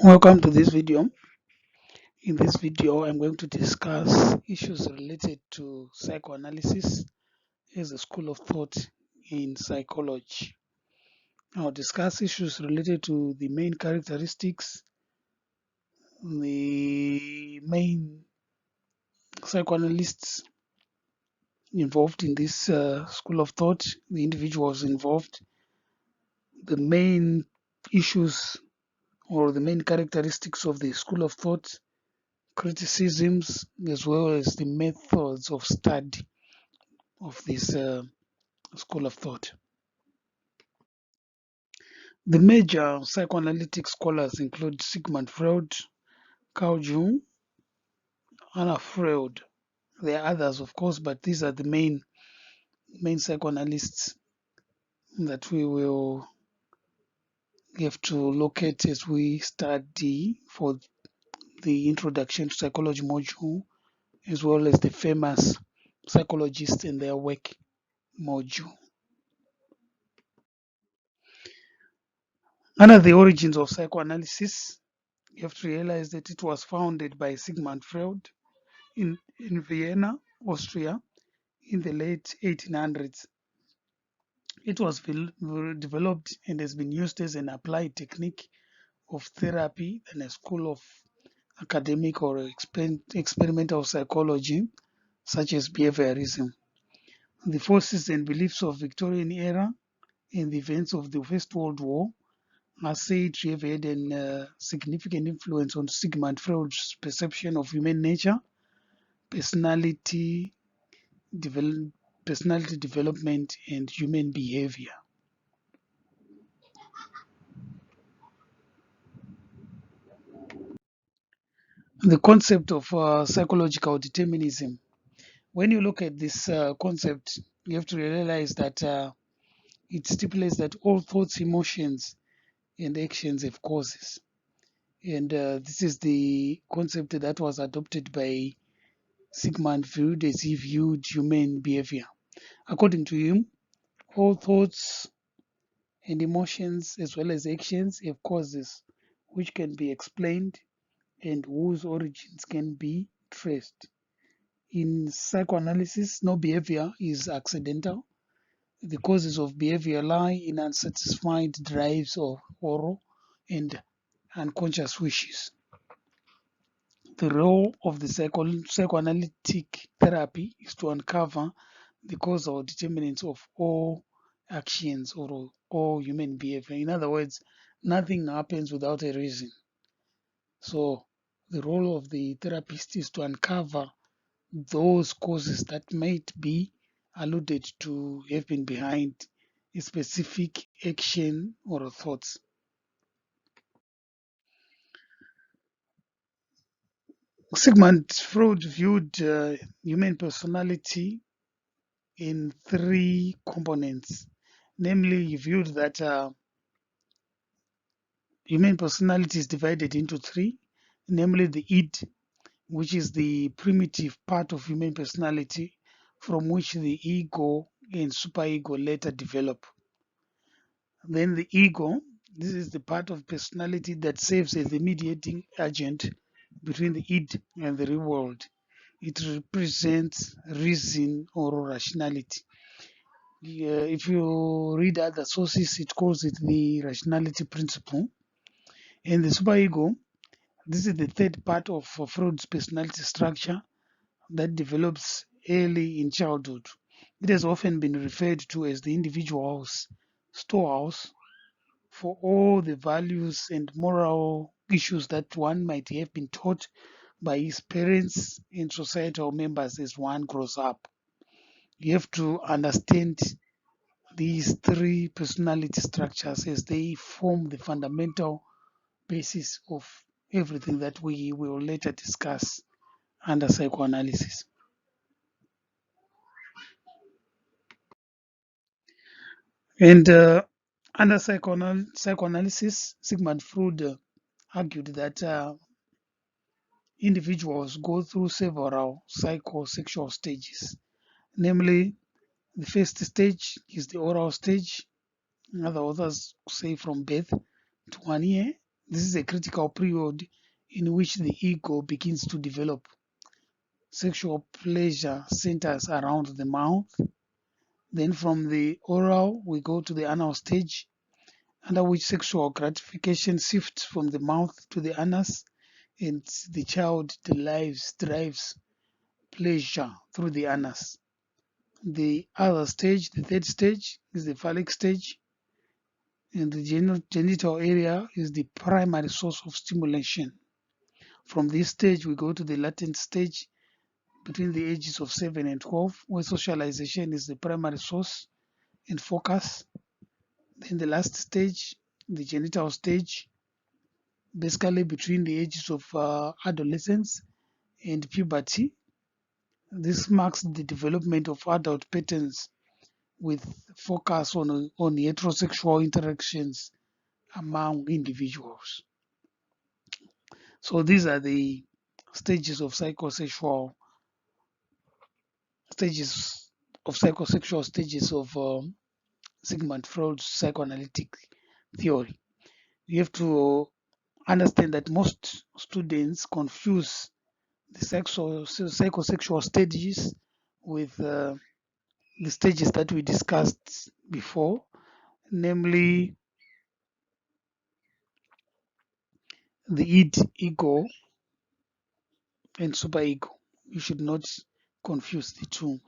Welcome to this video. In this video, I'm going to discuss issues related to psychoanalysis as a school of thought in psychology. I'll discuss issues related to the main characteristics, the main psychoanalysts involved in this school of thought, the individuals involved, the main issues or the main characteristics of the school of thought, criticisms, as well as the methods of study of this school of thought. The major psychoanalytic scholars include Sigmund Freud, Carl Jung, Anna Freud. There are others, of course, but these are the main psychoanalysts that we will have to locate as we study for the Introduction to Psychology module, as well as the famous psychologists and their work module. Under the origins of psychoanalysis, you have to realize that it was founded by Sigmund Freud in Vienna, Austria, in the late 1800s. It was developed and has been used as an applied technique of therapy in a school of academic or experimental psychology, such as behaviorism. The forces and beliefs of Victorian era and the events of the First World War are said to have had a significant influence on Sigmund Freud's perception of human nature, personality development, and human behavior. The concept of psychological determinism. When you look at this concept, you have to realize that it stipulates that all thoughts, emotions, and actions have causes. And this is the concept that was adopted by Sigmund Freud as he viewed human behavior. According to him, all thoughts and emotions as well as actions have causes which can be explained and whose origins can be traced. In psychoanalysis, no behavior is accidental. The causes of behavior lie in unsatisfied drives and unconscious wishes. The role of the psychoanalytic therapy is to uncover the causal determinants of all actions or all human behavior. In other words, nothing happens without a reason. So the role of the therapist is to uncover those causes that might be alluded to have been behind a specific action or thoughts. Sigmund Freud viewed human personality in three components. Namely, he viewed that human personality is divided into three, namely the id, which is the primitive part of human personality from which the ego and superego later develop. Then the ego, this is the part of personality that serves as the mediating agent between the id and the real world. It represents reason or rationality. If you read other sources, it calls it the rationality principle. And the superego, this is the third part of Freud's personality structure that develops early in childhood. It has often been referred to as the individual's storehouse for all the values and moral issues that one might have been taught by his parents and societal members as one grows up. You have to understand these three personality structures as they form the fundamental basis of everything that we will later discuss under psychoanalysis. And under psychoanalysis, Sigmund Freud argued that individuals go through several psychosexual stages. Namely, the first stage is the oral stage. Other authors say from birth to 1 year. This is a critical period in which the ego begins to develop. Sexual pleasure centers around the mouth. Then from the oral, we go to the anal stage, under which sexual gratification shifts from the mouth to the anus, and the child derives pleasure through the anus. The other stage, the third stage, is the phallic stage, and the genital area is the primary source of stimulation. From this stage, we go to the latent stage between the ages of 7 and 12, where socialization is the primary source and focus. Then the last stage, the genital stage, basically between the ages of adolescence and puberty. This marks the development of adult patterns with focus on heterosexual interactions among individuals. So these are the stages of psychosexual stages of Sigmund Freud's psychoanalytic theory. You have to understand that most students confuse the psychosexual stages with the stages that we discussed before, namely the id, ego, and superego. You should not confuse the two.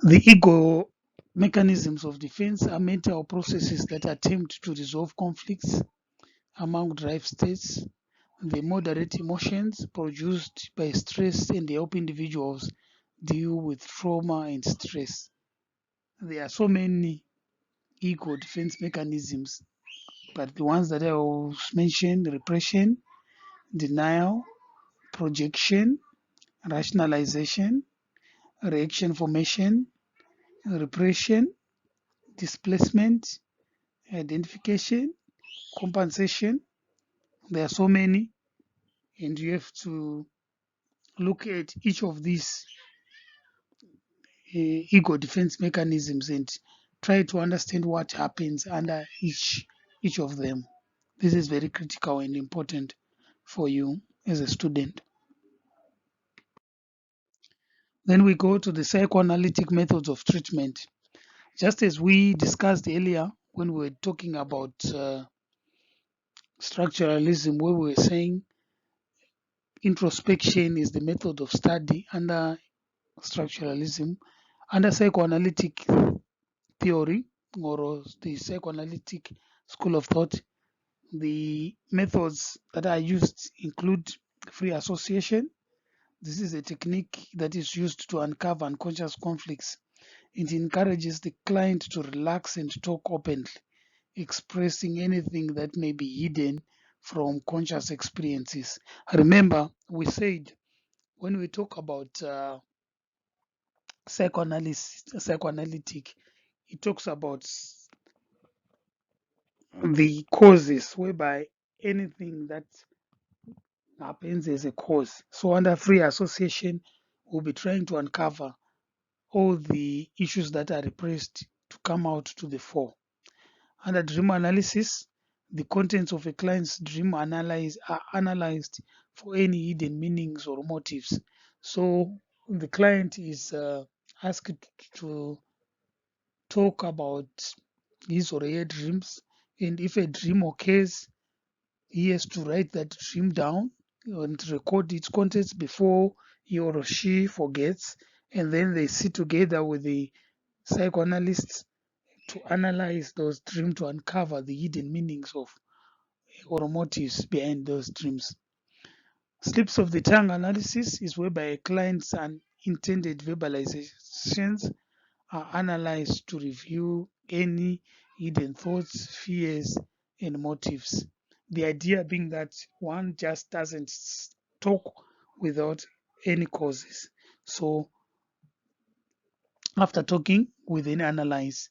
The ego mechanisms of defense are mental processes that attempt to resolve conflicts among drive states. They moderate emotions produced by stress and help individuals deal with trauma and stress. There are so many ego defense mechanisms, but the ones that I will mention: repression, denial, projection, rationalization, reaction formation, repression, displacement, identification, compensation. There are so many, and you have to look at each of these ego defense mechanisms and try to understand what happens under each of them. This is very critical and important for you as a student. Then we go to the psychoanalytic methods of treatment. Just as we discussed earlier when we were talking about structuralism, where we were saying introspection is the method of study under structuralism, under psychoanalytic theory or the psychoanalytic school of thought, the methods that are used include free association. This is a technique that is used to uncover unconscious conflicts. It encourages the client to relax and talk openly, expressing anything that may be hidden from conscious experiences. Remember, we said when we talk about psychoanalytic, it talks about the causes, whereby anything that happens as a cause. So under free association, we'll be trying to uncover all the issues that are repressed to come out to the fore. Under dream analysis, the contents of a client's dream are analyzed for any hidden meanings or motives. So the client is asked to talk about his or her dreams, and if a dream occurs, he has to write that dream down and record its contents before he or she forgets, and then they sit together with the psychoanalysts to analyze those dreams to uncover the hidden meanings of or motives behind those dreams. Slips of the tongue analysis is whereby a client's unintended verbalizations are analyzed to review any hidden thoughts, fears, and motives. The idea being that one just doesn't talk without any causes. So after talking, we then analyze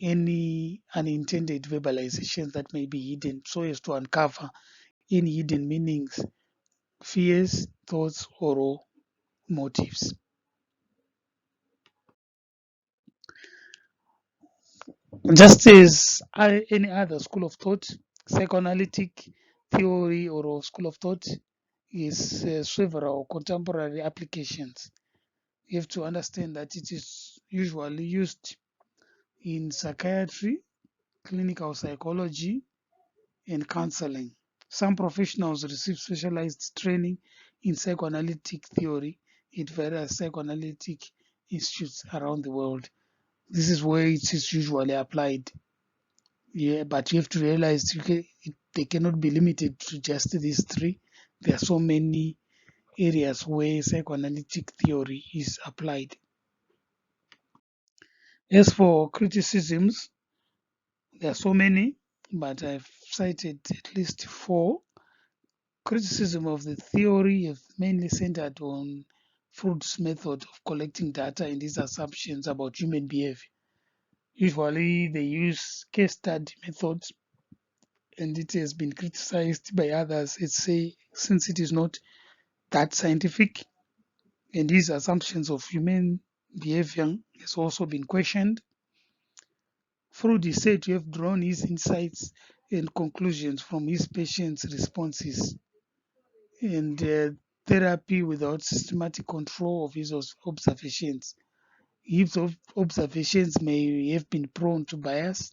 any unintended verbalizations that may be hidden so as to uncover any hidden meanings, fears, thoughts, or motives. Just as any other school of thought, psychoanalytic theory or school of thought is several contemporary applications. You have to understand that it is usually used in psychiatry, clinical psychology, and counseling. Some professionals receive specialized training in psychoanalytic theory at various psychoanalytic institutes around the world. This is where it is usually applied. Yeah, but you have to realize they cannot be limited to just these three. There are so many areas where psychoanalytic theory is applied. As for criticisms, there are so many, but I've cited at least four. Criticism of the theory have mainly centered on Freud's method of collecting data and his assumptions about human behavior. Usually, they use case study methods, and it has been criticized by others. It's say since it is not that scientific, and his assumptions of human behavior has also been questioned. Freud is said to have drawn his insights and conclusions from his patients' responses, and therapy without systematic control of his observations. His observations may have been prone to bias.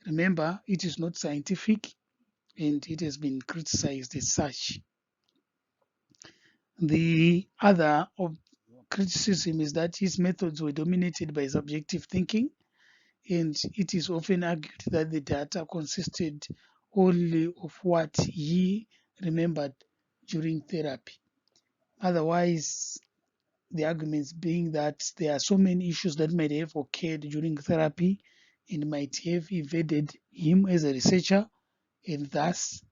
Remember, it is not scientific and it has been criticized as such. The other criticism is that his methods were dominated by subjective thinking, and it is often argued that the data consisted only of what he remembered during therapy. Otherwise, the arguments being that there are so many issues that might have occurred during therapy and might have evaded him as a researcher, and thus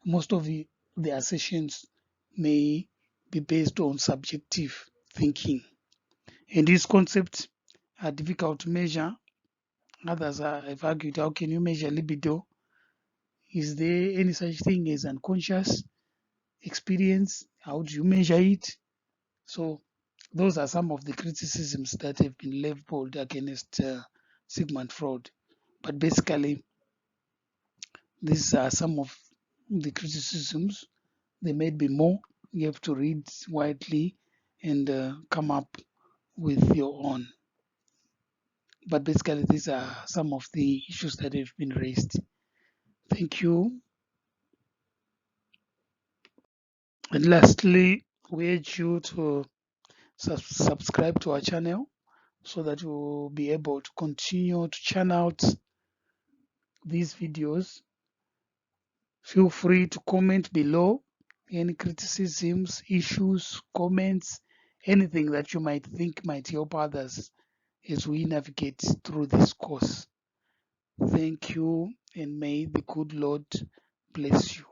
most of the assertions may be based on subjective thinking. And these concepts are difficult to measure. Others have argued, how can you measure libido? Is there any such thing as unconscious experience? How do you measure it? So those are some of the criticisms that have been leveled against Sigmund Freud. But basically, these are some of the criticisms. There may be more. You have to read widely and come up with your own. But basically, these are some of the issues that have been raised. Thank you. And lastly, we urge you to subscribe to our channel so that we will be able to continue to churn out these videos. Feel free to comment below any criticisms, issues, comments, anything that you might think might help others as we navigate through this course. Thank you, and may the good Lord bless you.